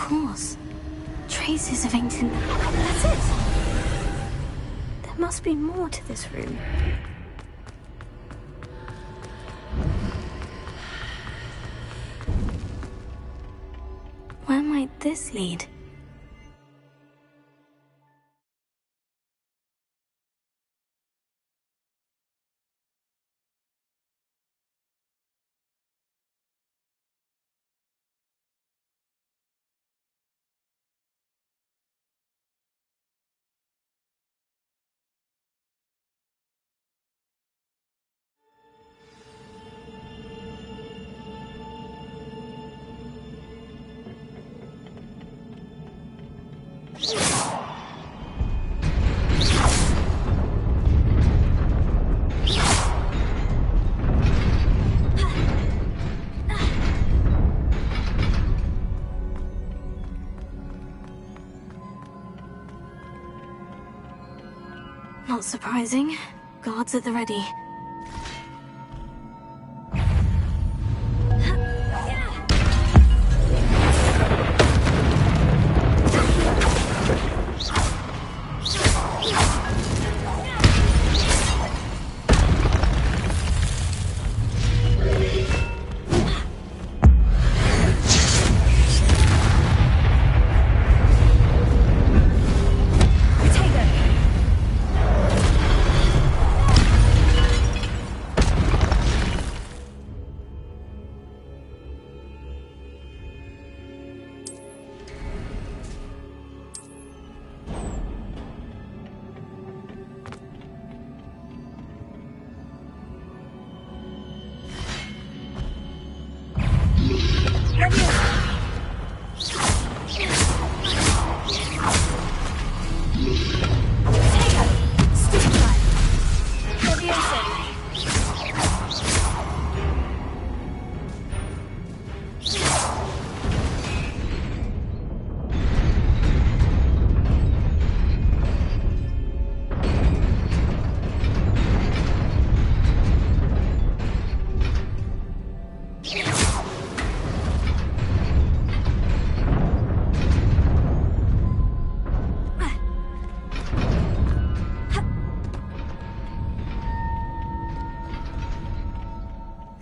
course. Traces of ancient... That's it! There must be more to this room. Where might this lead? Not surprising. Guards at the ready.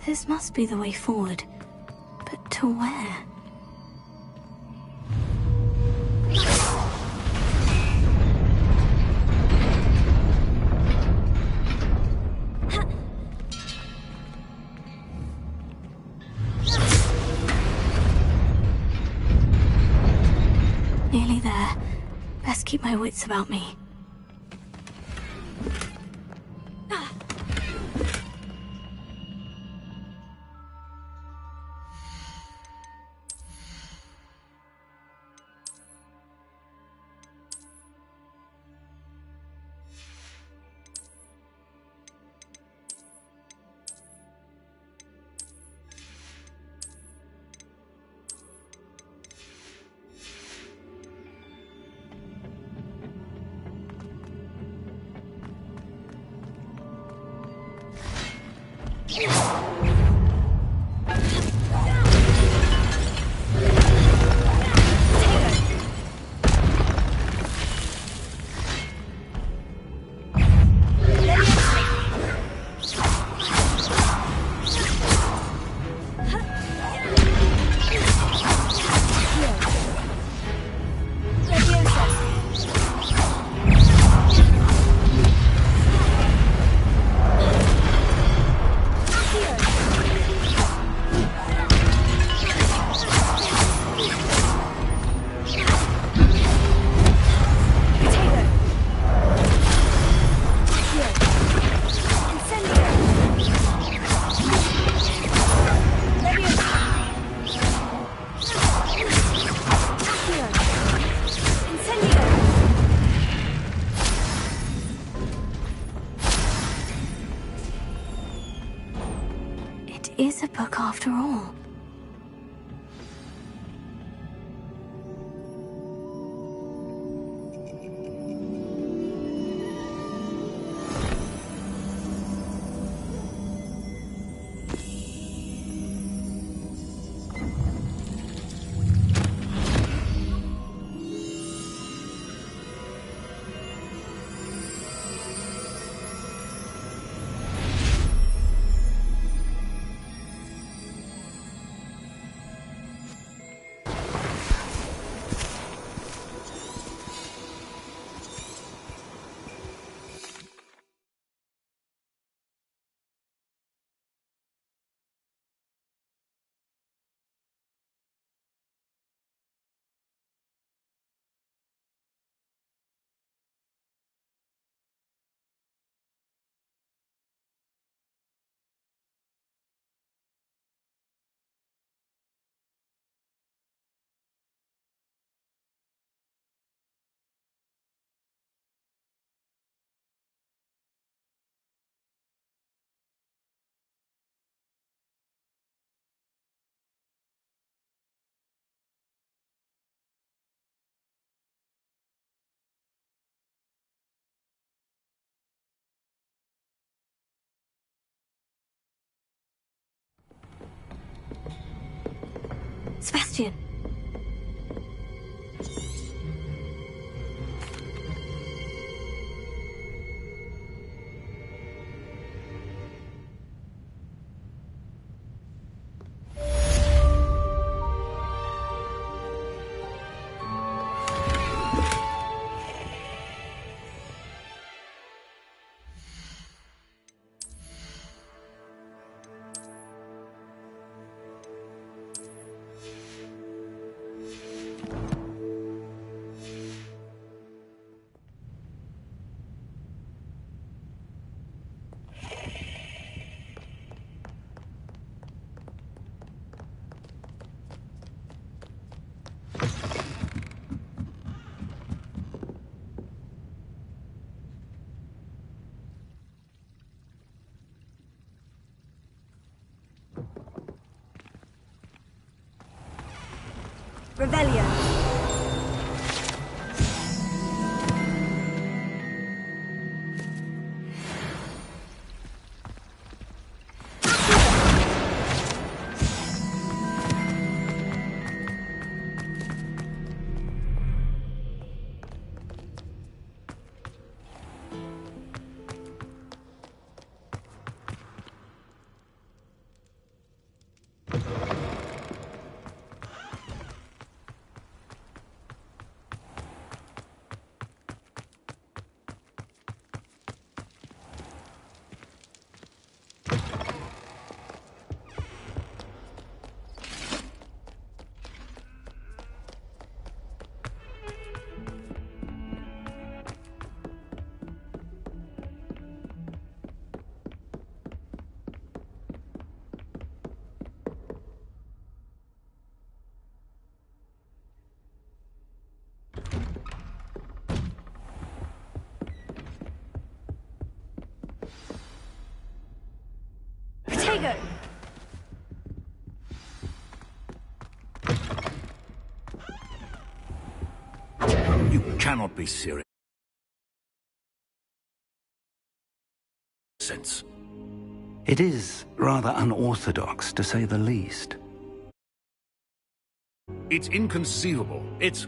This must be the way forward. But to where? Nearly there. Best keep my wits about me. Is a book after all. bastion. Revelio. Potato! You cannot be serious. It is rather unorthodox, to say the least. It's inconceivable. It's...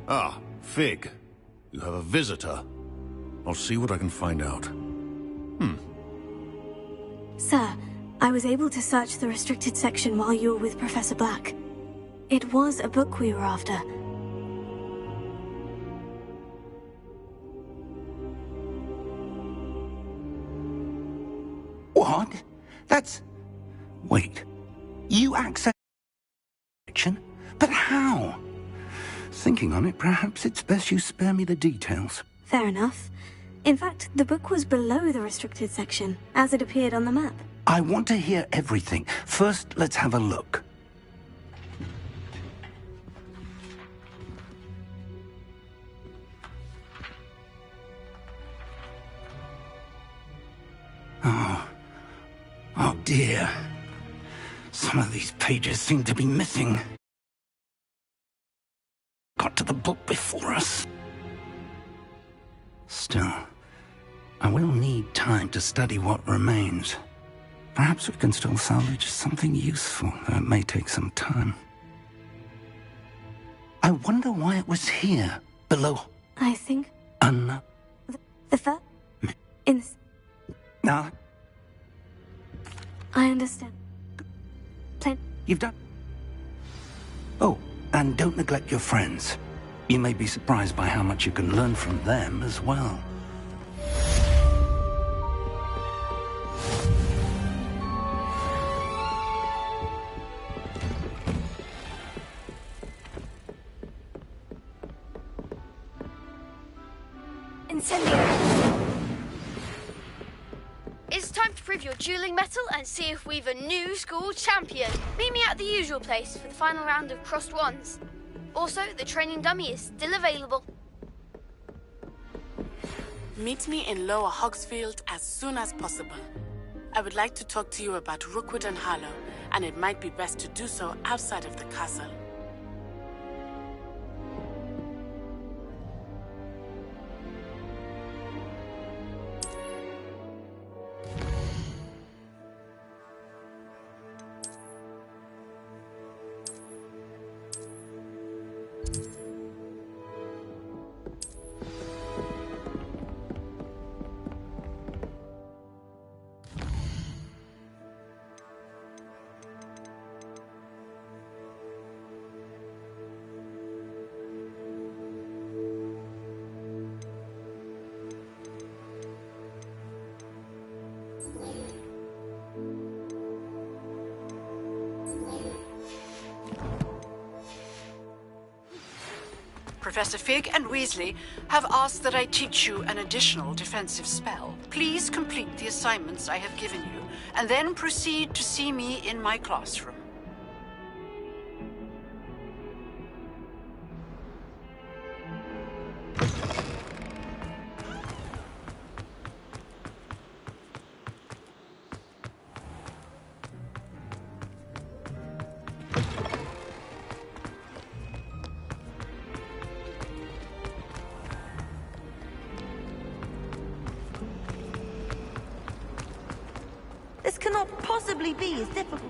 Ah, Fig. You have a visitor. I'll see what I can find out. Sir, I was able to search the restricted section while you were with Professor Black. It was a book we were after. What? That's... Wait. You access section? But how? Thinking on it, perhaps it's best you spare me the details. Fair enough. In fact, the book was below the restricted section, as it appeared on the map. I want to hear everything. First, let's have a look. Oh dear. Some of these pages seem to be missing. Got to the book before us. Still, I will need time to study what remains. Perhaps we can still salvage something useful, though it may take some time. I wonder why it was here, below. I think... The first... In... Now, I understand. you've done... Oh, and don't neglect your friends. You may be surprised by how much you can learn from them as well. It's time to prove your dueling mettle and see if we've a new school champion. Meet me at the usual place for the final round of crossed wands. Also, the training dummy is still available. Meet me in Lower Hogsfield as soon as possible. I would like to talk to you about Rookwood and Harlow, and it might be best to do so outside of the castle. Professor Fig and Weasley have asked that I teach you an additional defensive spell. Please complete the assignments I have given you, and then proceed to see me in my classroom. This cannot possibly be as difficult.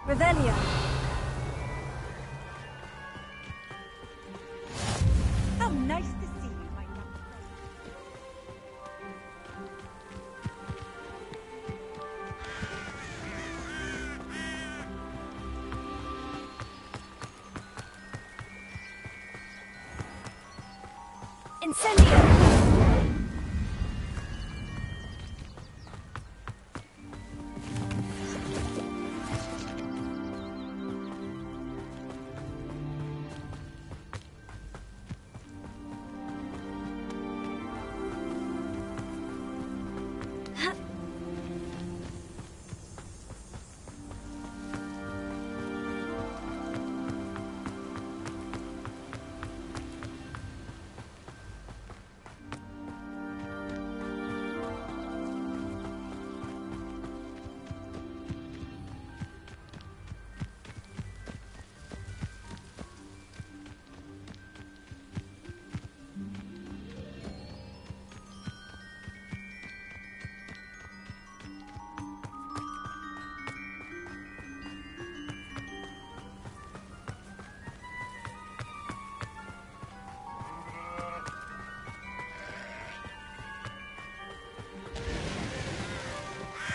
Revelio. How nice to see you, my young friend. Incendio!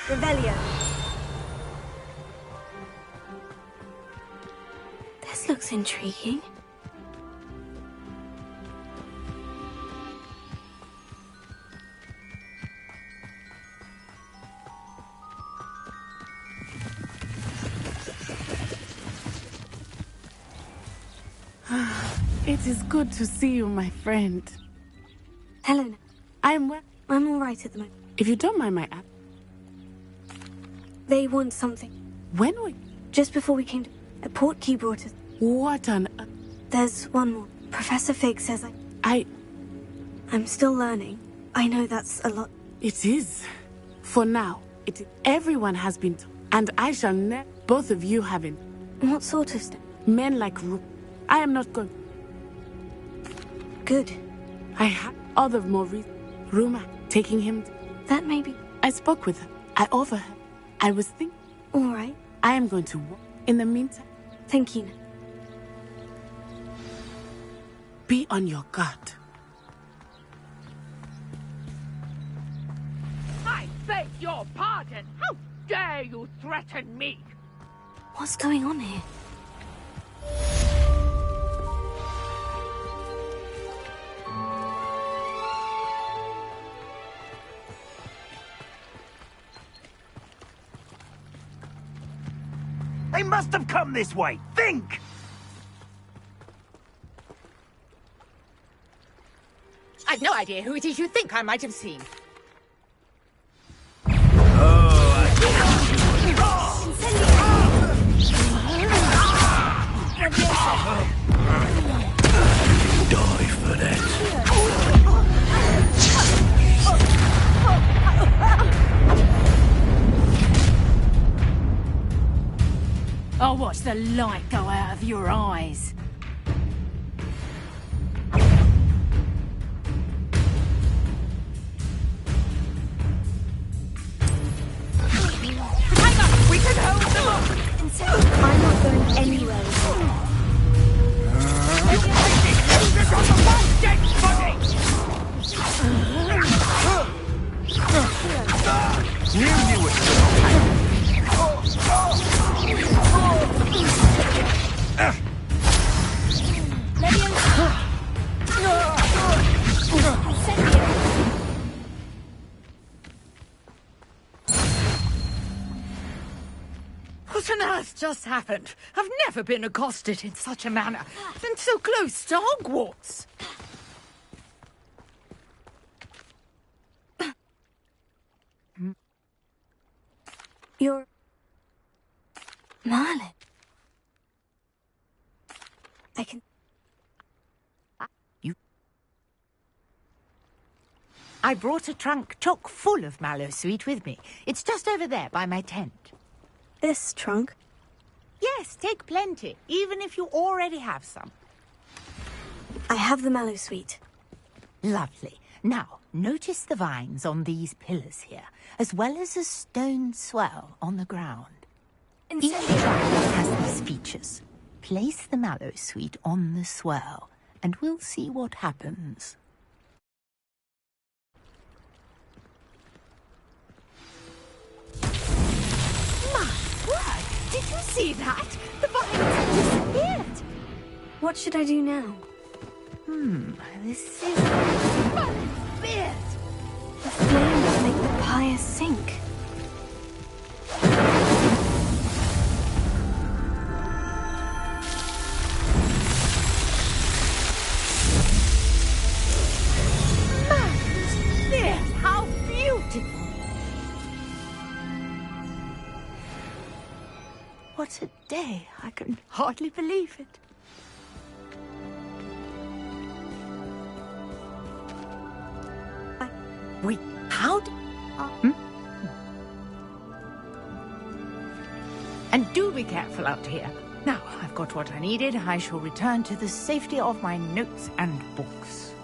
Revelio. This looks intriguing. It is good to see you, my friend. Helena, I'm well. I'm all right at the moment. If you don't mind my app. They want something. When were Just before we came to... A portkey brought us. What on There's one more. Professor Fig says I'm still learning. I know that's a lot. It is. For now, everyone has been, and I shall never. Both of you haven't. What sort of stuff? Men like Rook. I am not going. Good. I have other more rumor taking him. That may be. I spoke with her. I overheard. I was thinking. All right. I am going to work. In the meantime, Thank you. be on your guard. I beg your pardon. How dare you threaten me? What's going on here? They must have come this way. Think! I've no idea who it is you think I might have seen. Die for that. I'll watch the light go out of your eyes. Hang on, we can hold them up. I'm not going anywhere. What on earth just happened? I've never been accosted in such a manner, and so close to Hogwarts. You're... Merlin. I can... I brought a trunk chock full of mallow sweet with me. It's just over there by my tent. This trunk? Yes, take plenty, even if you already have some. I have the mallow sweet. Lovely. Now, notice the vines on these pillars here, as well as a stone swell on the ground. Each trunk has these features. Place the mallow sweet on the swell, and we'll see what happens. Did you see that? The vines have disappeared. What should I do now? This is... Beard. The flames make the pyre sink. Beard, how beautiful. What a day. I can hardly believe it. Wait, how did... And do be careful out here. Now, I've got what I needed. I shall return to the safety of my notes and books.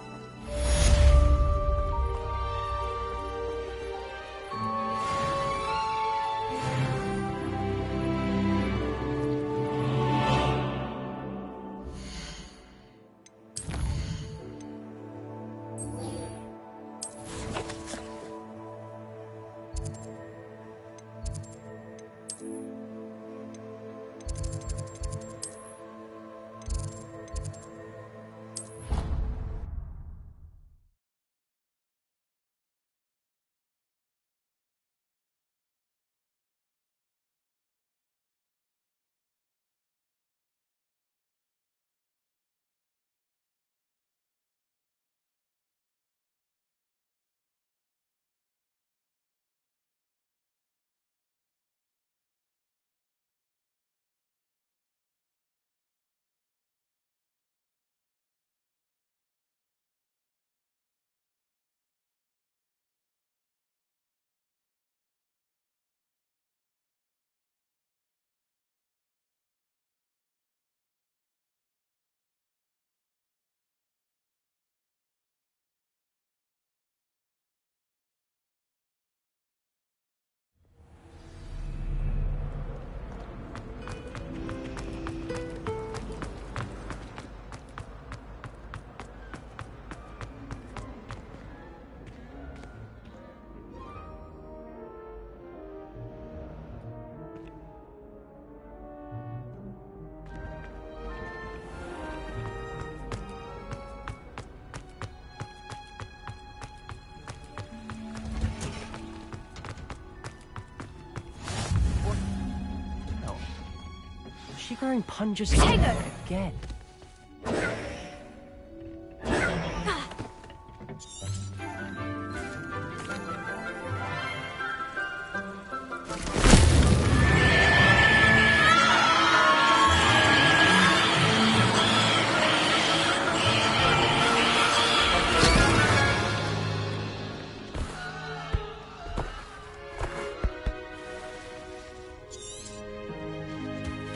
she growing punges again?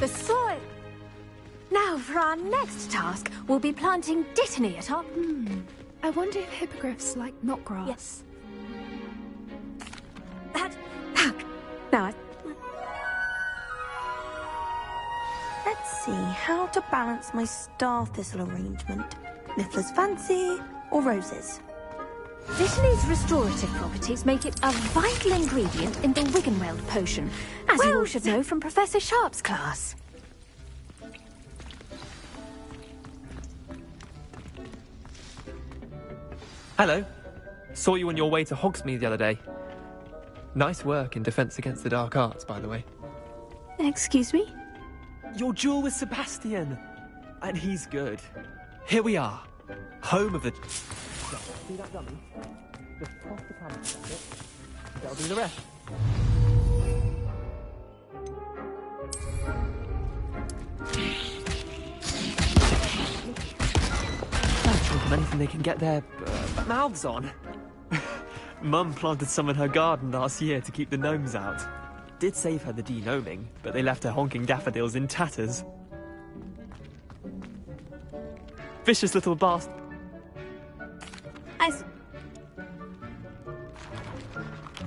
The soil! Now, for our next task, we'll be planting dittany at our... I wonder if hippogriffs like knotgrass. Yes. Now, Let's see how to balance my star thistle arrangement. Niffler's fancy or roses? dittany's restorative properties make it a vital ingredient in the Wiggenweld potion, as you all should know from Professor Sharp's class. Hello. Saw you on your way to Hogsmeade the other day. Nice work in Defense Against the Dark Arts, by the way. Excuse me? Your duel with Sebastian. And he's good. Here we are. Home of the... See that dummy? Just toss the camera at it. That'll do the rest. Show them anything they can get their mouths on. Mum planted some in her garden last year to keep the gnomes out. Did save her the de-gnoming, but they left her honking daffodils in tatters. Vicious little bastard.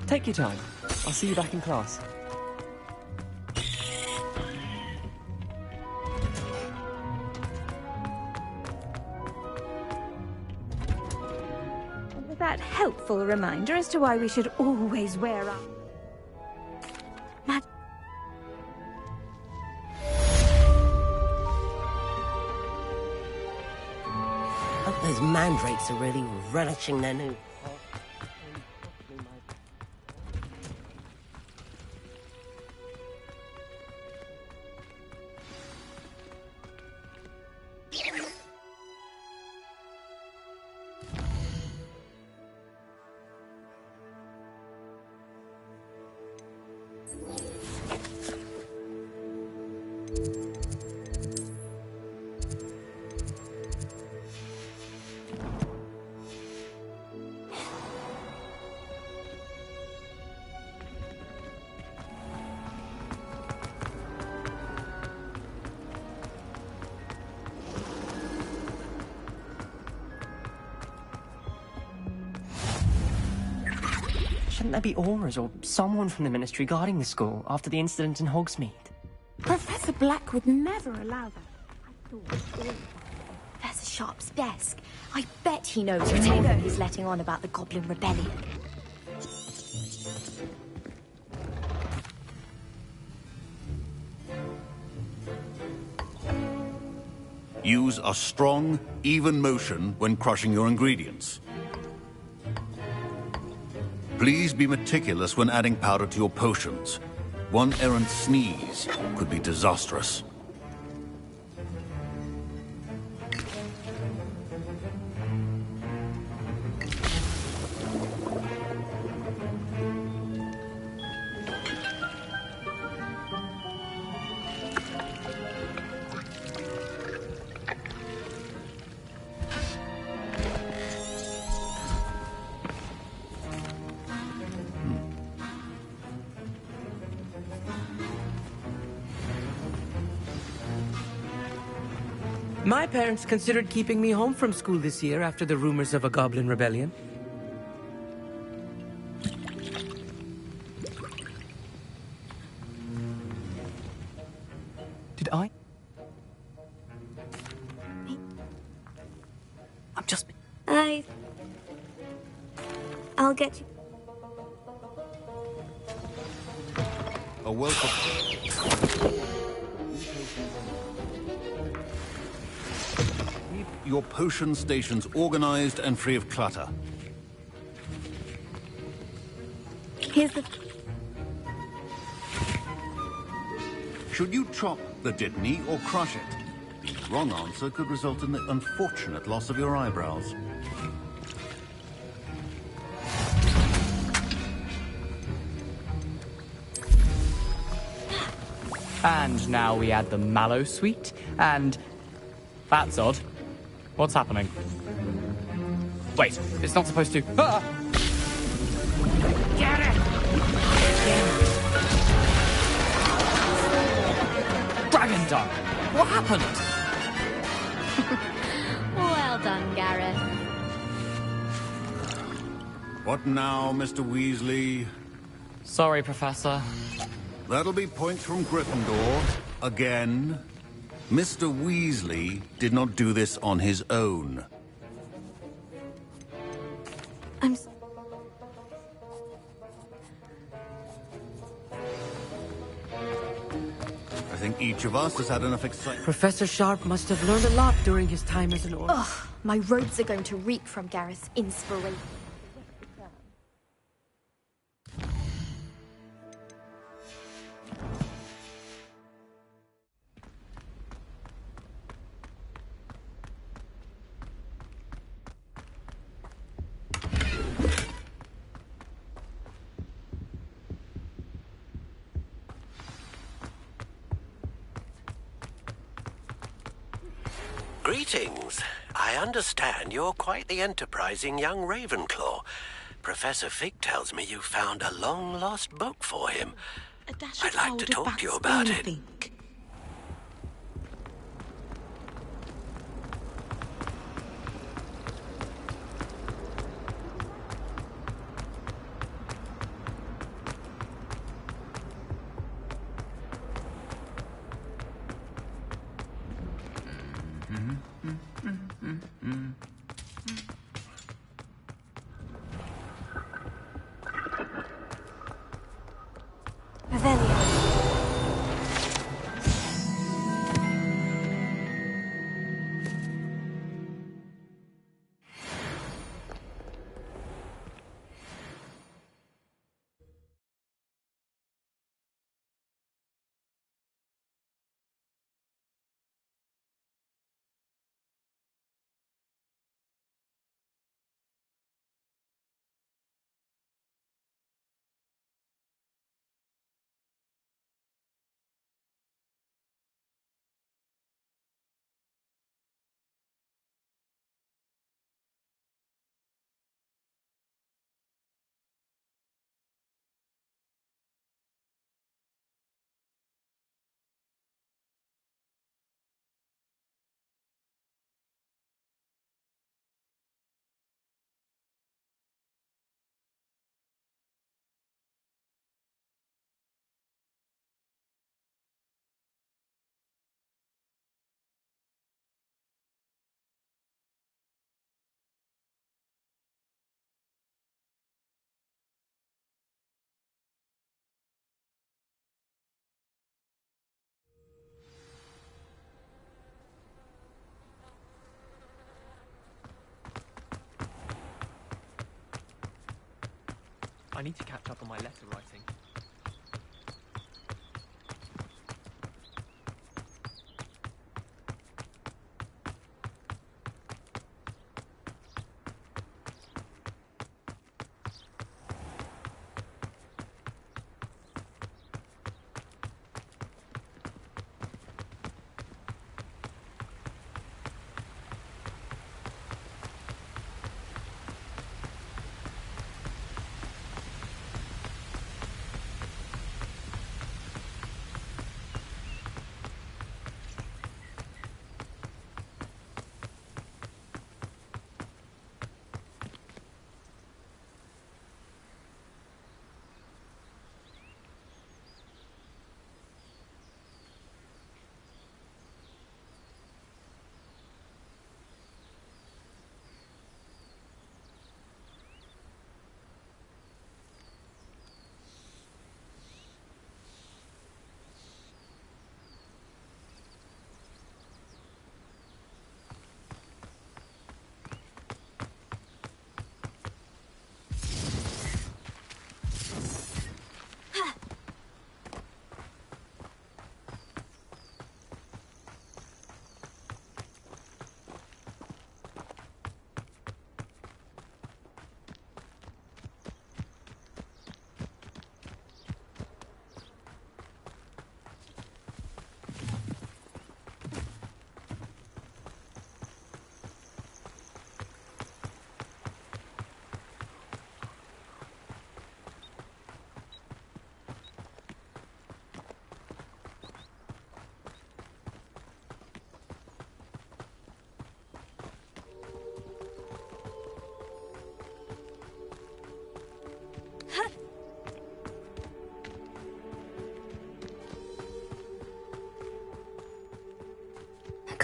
Take your time. I'll see you back in class. That helpful reminder as to why we should always wear our... Hope those mandrakes are really relishing their new... Shouldn't there be auras or someone from the Ministry guarding the school after the incident in Hogsmeade? Professor Black would never allow that. I thought Professor Sharp's desk. I bet he knows whatever he's letting on about the Goblin Rebellion. Use a strong, even motion when crushing your ingredients. Please be meticulous when adding powder to your potions. One errant sneeze could be disastrous. My parents considered keeping me home from school this year after the rumors of a Goblin Rebellion. Did I? I'm just... I'll get you. A welcome. Keep your potion stations organized and free of clutter. Here's the... Should you chop the Dittany or crush it. The wrong answer could result in the unfortunate loss of your eyebrows. And now we add the mallow sweet, and... That's odd. What's happening? Wait, it's not supposed to... Ah! Get it! Dragon Dung! What happened? Well done, Gareth. What now, Mr. Weasley? Sorry, Professor. That'll be points from Gryffindor. Again. Mr. Weasley did not do this on his own. I think each of us has had enough excitement. Professor Sharp must have learned a lot during his time as an orc. Ugh, my robes are going to reek from Gareth's inspiration. Greetings. I understand you're quite the enterprising young Ravenclaw. Professor Fig tells me you found a long-lost book for him. I'd like to talk to you about it. I need to catch up on my letter writing.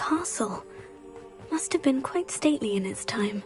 castle. Must have been quite stately in its time.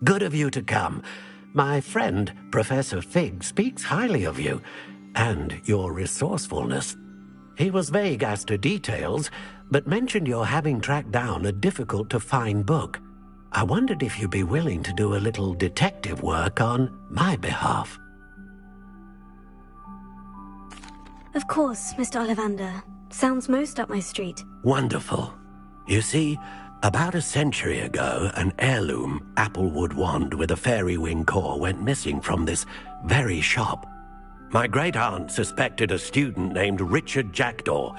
Good of you to come. My friend, Professor Fig, speaks highly of you and your resourcefulness. He was vague as to details, but mentioned your having tracked down a difficult-to-find book. I wondered if you'd be willing to do a little detective work on my behalf. Of course, Mr. Ollivander. Sounds most up my street. Wonderful. You see, about a century ago, an heirloom applewood wand with a fairy wing core went missing from this very shop. My great-aunt suspected a student named Richard Jackdaw.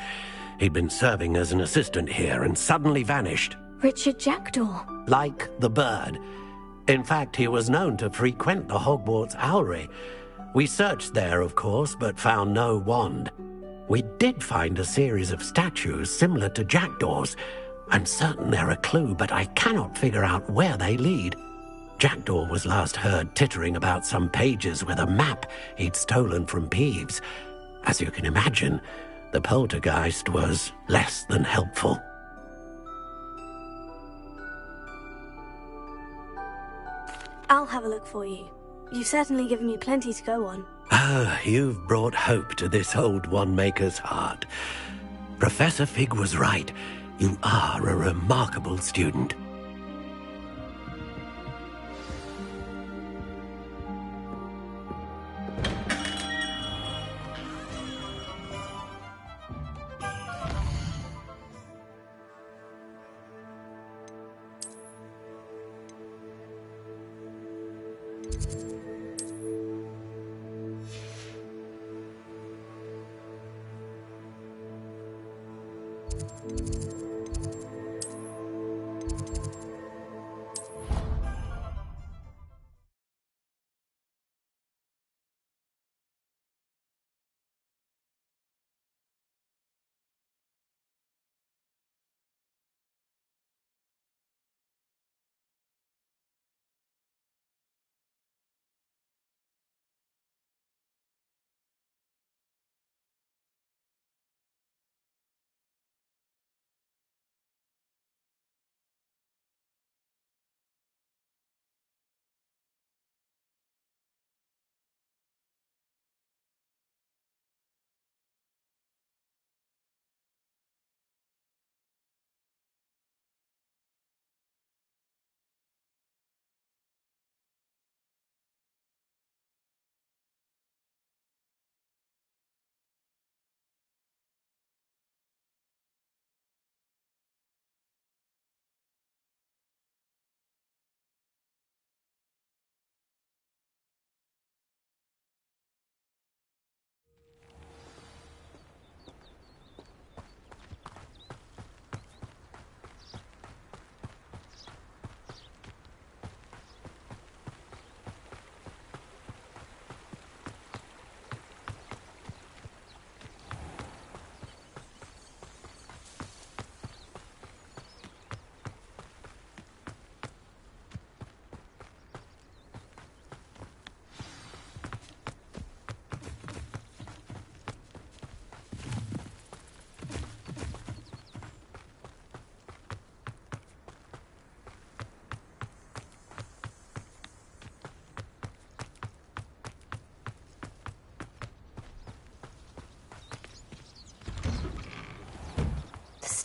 He'd been serving as an assistant here and suddenly vanished. Richard Jackdaw? Like the bird. In fact, he was known to frequent the Hogwarts Owlery. We searched there, of course, but found no wand. We did find a series of statues similar to Jackdaw's. I'm certain they're a clue, but I cannot figure out where they lead. Jackdaw was last heard tittering about some pages with a map he'd stolen from Peeves. As you can imagine, the poltergeist was less than helpful. I'll have a look for you. You've certainly given me plenty to go on. Ah, you've brought hope to this old one-maker's heart. Professor Fig was right. You are a remarkable student.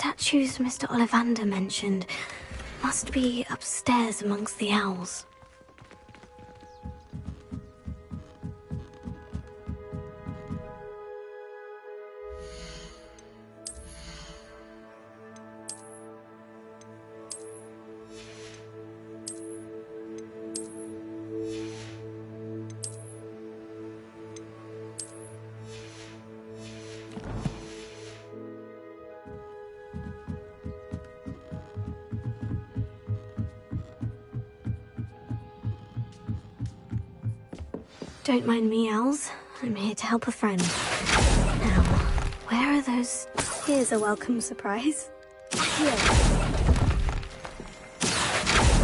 statues Mr. Ollivander mentioned must be upstairs amongst the owls. Don't mind me, owls. I'm here to help a friend. Now, where are those? Here's a welcome surprise. Here.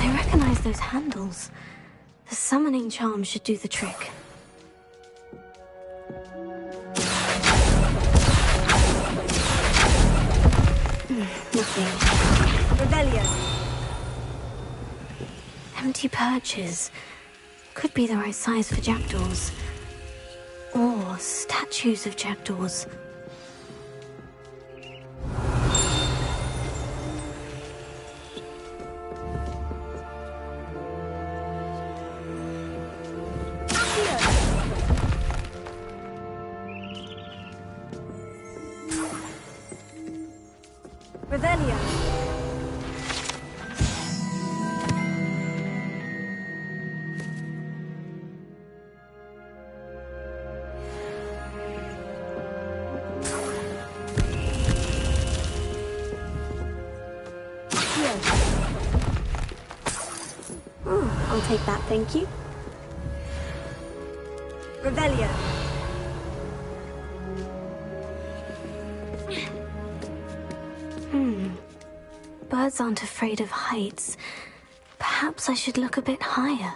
I recognize those handles. The summoning charm should do the trick. Nothing. Rebellion. Empty perches. Could be the right size for jackdaws. Or statues of jackdaws. Revelio. I'll take that, thank you. Revelio. Birds aren't afraid of heights. Perhaps I should look a bit higher.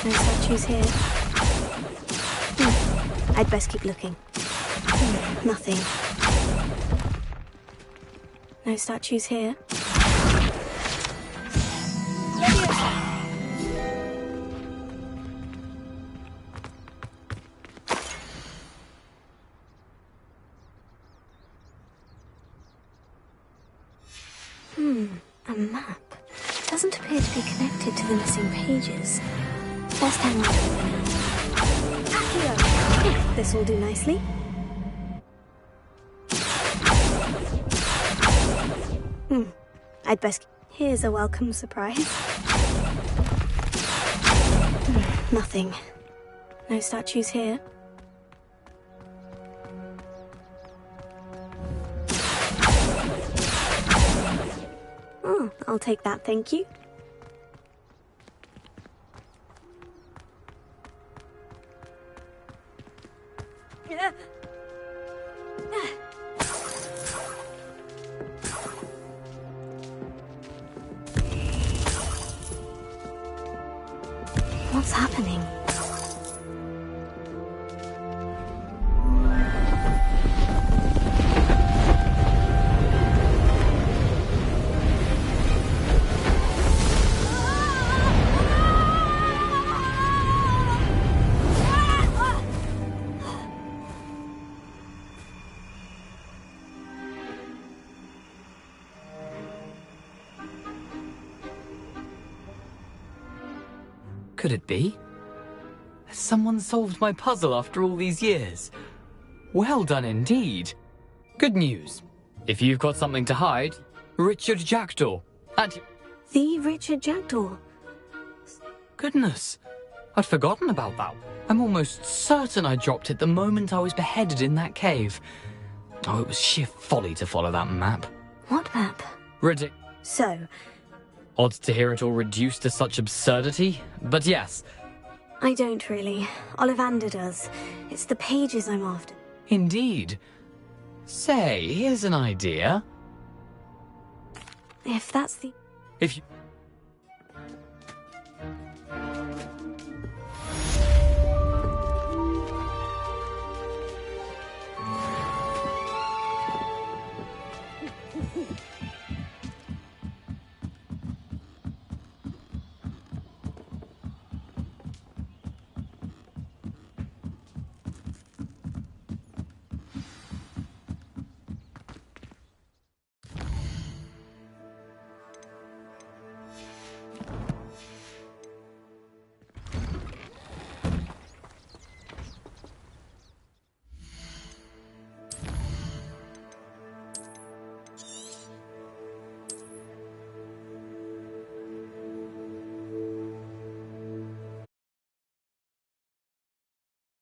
No statues here. I'd best keep looking. Nothing. No statues here. A map. Doesn't appear to be connected to the missing pages. Best hang on to it for now. This will do nicely. I'd best... Here's a welcome surprise. Nothing. No statues here. I'll take that, thank you. What's happening? Could it be? Has someone solved my puzzle after all these years? Well done indeed. Good news. If you've got something to hide, Richard Jackdaw. The Richard Jackdaw? Goodness. I'd forgotten about that. I'm almost certain I dropped it the moment I was beheaded in that cave. Oh, it was sheer folly to follow that map. What map? So, odd to hear it all reduced to such absurdity, but yes. I don't really. Ollivander does. It's the pages I'm after. Indeed. Say, here's an idea. If that's the... If you...